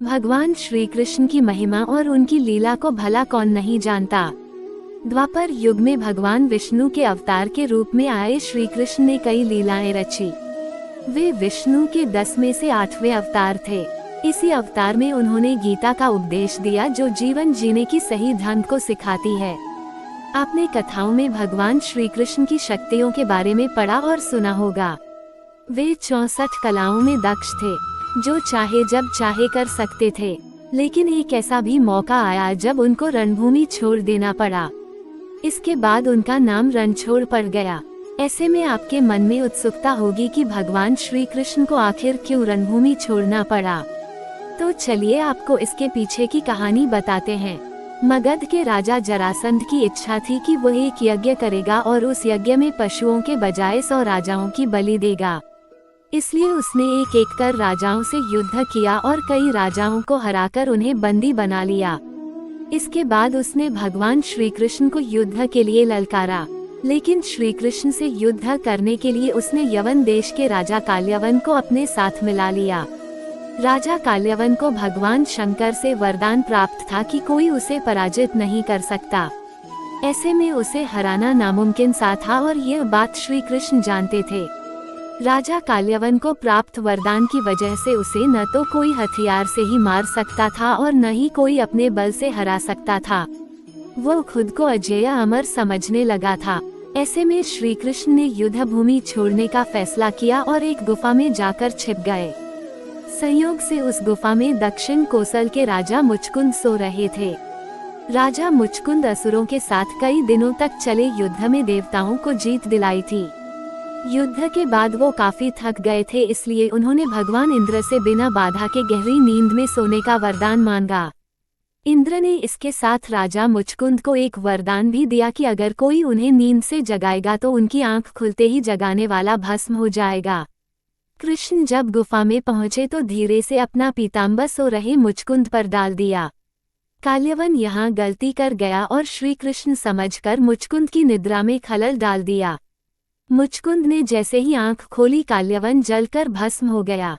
भगवान श्री कृष्ण की महिमा और उनकी लीला को भला कौन नहीं जानता। द्वापर युग में भगवान विष्णु के अवतार के रूप में आए श्री कृष्ण ने कई लीलाएं रची। वे विष्णु के 10 में से 8वें अवतार थे। इसी अवतार में उन्होंने गीता का उपदेश दिया, जो जीवन जीने की सही ढंग को सिखाती है। आपने कथाओं में भगवान श्री कृष्ण की शक्तियों के बारे में पढ़ा और सुना होगा। वे 64 कलाओं में दक्ष थे, जो चाहे जब चाहे कर सकते थे। लेकिन एक ऐसा भी मौका आया जब उनको रणभूमि छोड़ देना पड़ा। इसके बाद उनका नाम रणछोड़ पड़ गया। ऐसे में आपके मन में उत्सुकता होगी कि भगवान श्री कृष्ण को आखिर क्यों रणभूमि छोड़ना पड़ा। तो चलिए आपको इसके पीछे की कहानी बताते हैं। मगध के राजा जरासंध की इच्छा थी कि वह एक यज्ञ करेगा और उस यज्ञ में पशुओं के बजाय 100 राजाओं की बलि देगा। इसलिए उसने एक एक कर राजाओं से युद्ध किया और कई राजाओं को हराकर उन्हें बंदी बना लिया। इसके बाद उसने भगवान श्री कृष्ण को युद्ध के लिए ललकारा, लेकिन श्री कृष्ण से युद्ध करने के लिए उसने यवन देश के राजा काल्यवन को अपने साथ मिला लिया। राजा काल्यवन को भगवान शंकर से वरदान प्राप्त था कि कोई उसे पराजित नहीं कर सकता। ऐसे में उसे हराना नामुमकिन सा था और यह बात श्री कृष्ण जानते थे। राजा काल्यवन को प्राप्त वरदान की वजह से उसे न तो कोई हथियार से ही मार सकता था और न ही कोई अपने बल से हरा सकता था। वो खुद को अजेय अमर समझने लगा था। ऐसे में श्री कृष्ण ने युद्ध भूमि छोड़ने का फैसला किया और एक गुफा में जाकर छिप गए। संयोग से उस गुफा में दक्षिण कोसल के राजा मुचकुंद सो रहे थे। राजा मुचकुंद असुरों के साथ कई दिनों तक चले युद्ध में देवताओं को जीत दिलाई थी। युद्ध के बाद वो काफी थक गए थे, इसलिए उन्होंने भगवान इंद्र से बिना बाधा के गहरी नींद में सोने का वरदान मांगा। इंद्र ने इसके साथ राजा मुचकुंद को एक वरदान भी दिया कि अगर कोई उन्हें नींद से जगाएगा तो उनकी आंख खुलते ही जगाने वाला भस्म हो जाएगा। कृष्ण जब गुफा में पहुंचे तो धीरे से अपना पीताम्बर सो रहे मुचकुंद पर डाल दिया। काल्यवन यहाँ गलती कर गया और श्री कृष्ण समझकर मुचकुंद की निद्रा में खलल डाल दिया। मुचकुंद ने जैसे ही आंख खोली, काल्यवन जलकर भस्म हो गया।